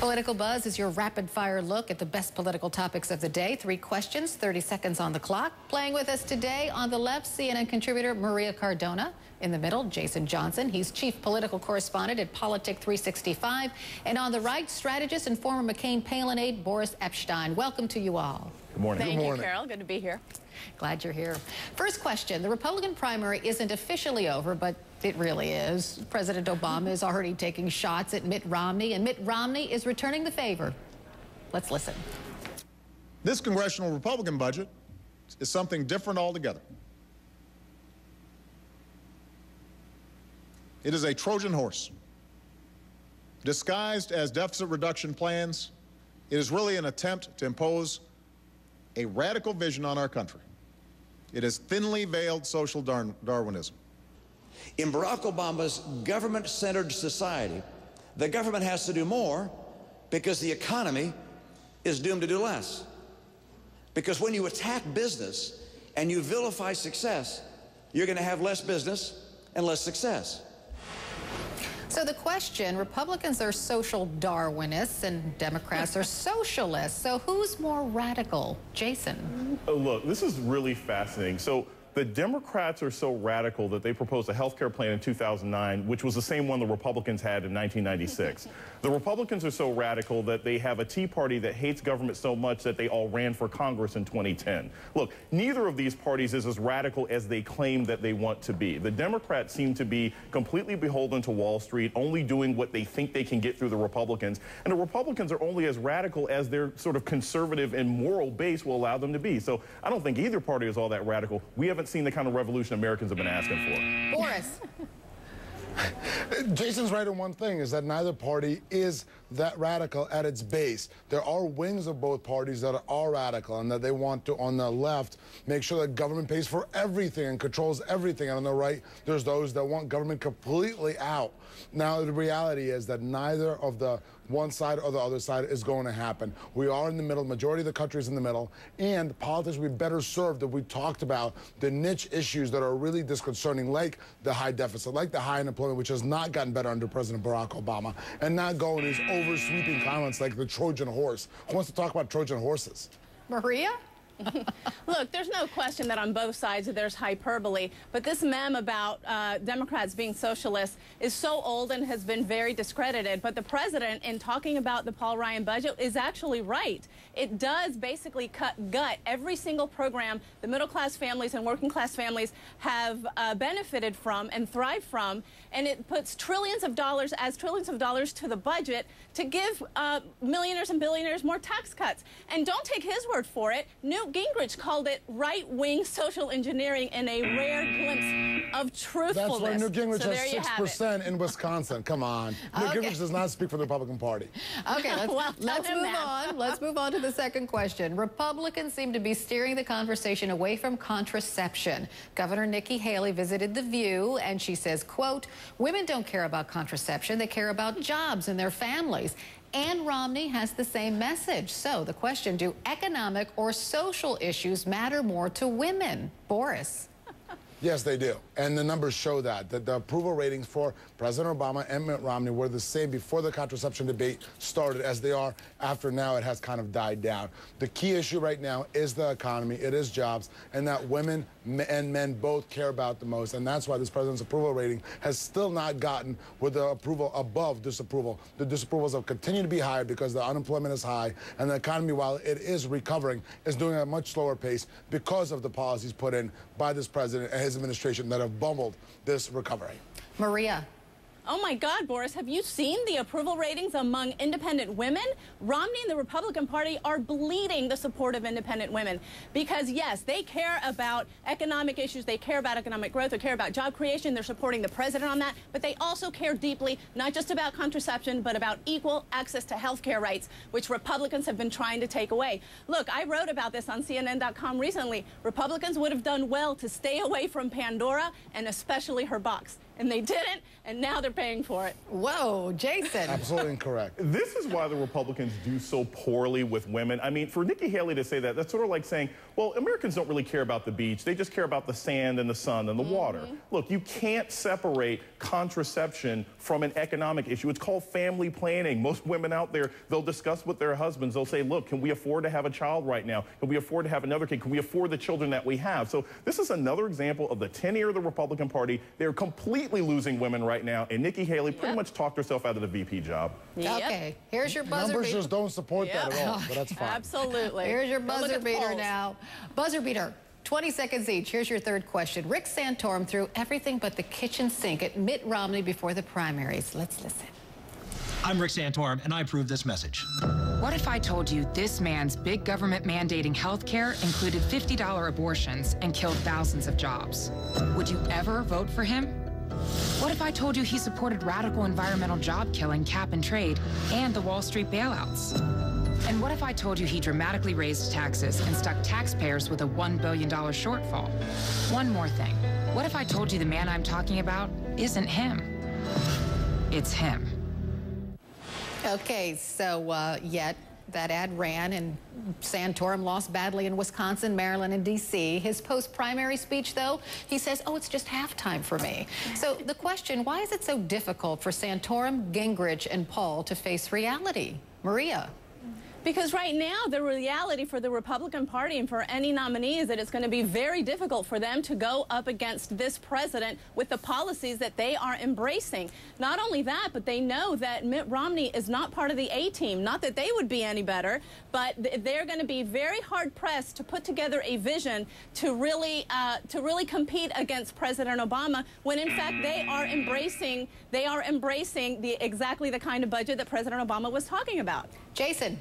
Political Buzz is your rapid-fire look at the best political topics of the day. 3 questions, 30 seconds on the clock. Playing with us today on the left, CNN contributor Maria Cardona. In the middle, Jason Johnson. He's chief political correspondent at Politic 365. And on the right, strategist and former McCain-Palin aide Boris Epshteyn. Welcome to you all. Good morning. Thank you, Carol. Good to be here. Glad you're here. First question. The Republican primary isn't officially over, but it really is. President Obama is already taking shots at Mitt Romney, and Mitt Romney is returning the favor. Let's listen. This congressional Republican budget is something different altogether. It is a Trojan horse. Disguised as deficit reduction plans, it is really an attempt to impose a radical vision on our country. It is thinly veiled social Darwinism. In Barack Obama's government-centered society, the government has to do more because the economy is doomed to do less. Because when you attack business and you vilify success, you're going to have less business and less success. So the question, Republicans are social Darwinists and Democrats are socialists. So who's more radical? Jason. Look, this is really fascinating. So the Democrats are so radical that they proposed a health care plan in 2009, which was the same one the Republicans had in 1996. The Republicans are so radical that they have a Tea Party that hates government so much that they all ran for Congress in 2010. Look, neither of these parties is as radical as they claim that they want to be. The Democrats seem to be completely beholden to Wall Street, only doing what they think they can get through the Republicans. And the Republicans are only as radical as their sort of conservative and moral base will allow them to be. So I don't think either party is all that radical. We haven't seen the kind of revolution Americans have been asking for. Boris. Jason's right on one thing, is that neither party is that radical at its base. There are wings of both parties that are radical and that they want to, on the left, make sure that government pays for everything and controls everything. And on the right, there's those that want government completely out. Now, the reality is that neither of the one side or the other side is going to happen. We are in the middle. Majority of the country is in the middle. And politics would be better served if we talked about the niche issues that are really disconcerting, like the high deficit, like the high unemployment, which has not gotten better under President Barack Obama, and not go in these over-sweeping comments like the Trojan horse. Who wants to talk about Trojan horses? Maria? Look, there's no question that on both sides there's hyperbole, but this meme about Democrats being socialists is so old and has been very discredited. But the president, in talking about the Paul Ryan budget, is actually right. It does basically gut every single program the middle-class families and working-class families have benefited from and thrived from, and it puts trillions of dollars to the budget to give millionaires and billionaires more tax cuts. And don't take his word for it. Newt Gingrich called it right-wing social engineering in a rare glimpse of truthfulness. That's why Newt Gingrich has 6% in Wisconsin. Come on. Newt Gingrich does not speak for the Republican Party. Okay, let's move on. Let's move on to the second question. Republicans seem to be steering the conversation away from contraception. Governor Nikki Haley visited The View, and she says, quote, women don't care about contraception. They care about jobs and their families. And Romney has the same message. So the question, do economic or social issues matter more to women? Boris. Yes, they do. And the numbers show that the approval ratings for President Obama and Mitt Romney were the same before the contraception debate started as they are after. Now it has kind of died down. The key issue right now is the economy, it is jobs, and that women and men both care about the most. And that's why this president's approval rating has still not gotten with the approval above disapproval. The disapprovals have continued to be higher because the unemployment is high, and the economy, while it is recovering, is doing at a much slower pace because of the policies put in by this president and his administration that have bumbled this recovery. Maria. Oh my God, Boris, have you seen the approval ratings among independent women? Romney and the Republican Party are bleeding the support of independent women because, yes, they care about economic issues, they care about economic growth, they care about job creation, they're supporting the president on that, but they also care deeply, not just about contraception, but about equal access to health care rights, which Republicans have been trying to take away. Look, I wrote about this on CNN.com recently. Republicans would have done well to stay away from Pandora and especially her box. and they didn't, and now they're paying for it. Whoa, Jason. Absolutely incorrect. This is why the Republicans do so poorly with women. I mean, for Nikki Haley to say that, that's sort of like saying, well, Americans don't really care about the beach. They just care about the sand and the sun and the water. Look, you can't separate contraception from an economic issue. It's called family planning. Most women out there, they'll discuss with their husbands. They'll say, look, can we afford to have a child right now? Can we afford to have another kid? Can we afford the children that we have? So this is another example of the tenure of the Republican Party. They're completely losing women right now, and Nikki Haley pretty much talked herself out of the VP job. Okay, here's your buzzer Numbers beater. just don't support that at all, but that's fine. Absolutely. Here's your buzzer beater polls. now. Buzzer beater. 20 seconds each. Here's your third question. Rick Santorum threw everything but the kitchen sink at Mitt Romney before the primaries. Let's listen. I'm Rick Santorum, and I approve this message. What if I told you this man's big government mandating health care included $50 abortions and killed thousands of jobs? Would you ever vote for him? What if I told you he supported radical environmental job killing, cap and trade, and the Wall Street bailouts? And what if I told you he dramatically raised taxes and stuck taxpayers with a $1 billion shortfall? One more thing. What if I told you the man I'm talking about isn't him? It's him. Okay, so yet that ad ran, and Santorum lost badly in Wisconsin, Maryland, and D.C. His post-primary speech, though, he says, oh, it's just halftime for me. So the question, why is it so difficult for Santorum, Gingrich, and Paul to face reality? Maria. Because right now, the reality for the Republican Party and for any nominee is that it's going to be very difficult for them to go up against this president with the policies that they are embracing. Not only that, but they know that Mitt Romney is not part of the A-team. Not that they would be any better, but they're going to be very hard-pressed to put together a vision to really compete against President Obama, when in fact they are embracing exactly the kind of budget that President Obama was talking about. Jason.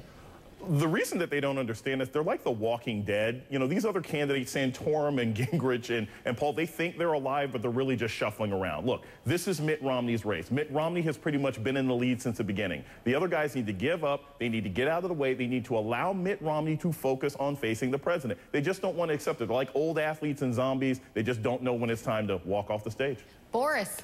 The reason that they don't understand this, they're like the Walking Dead. You know, these other candidates, Santorum and Gingrich and Paul, they think they're alive, but they're really just shuffling around. Look, this is Mitt Romney's race. Mitt Romney has pretty much been in the lead since the beginning. The other guys need to give up. They need to get out of the way. They need to allow Mitt Romney to focus on facing the president. They just don't want to accept it. They're like old athletes and zombies. They just don't know when it's time to walk off the stage. Boris.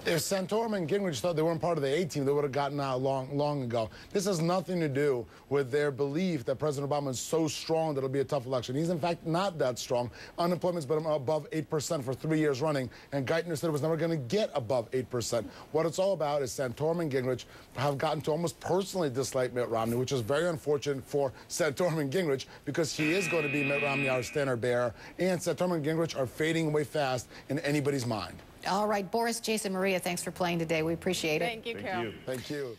If Santorum and Gingrich thought they weren't part of the A-team, they would have gotten out long ago. This has nothing to do with their belief that President Obama is so strong that it'll be a tough election. He's, in fact, not that strong. Unemployment's been above 8% for 3 years running, and Geithner said it was never going to get above 8%. What it's all about is Santorum and Gingrich have gotten to almost personally dislike Mitt Romney, which is very unfortunate for Santorum and Gingrich, because he is going to be Mitt Romney, our standard bearer, and Santorum and Gingrich are fading away fast in anybody's mind. All right, Boris, Jason, Maria, thanks for playing today. We appreciate it. Thank you, Carol. Thank you. Thank you.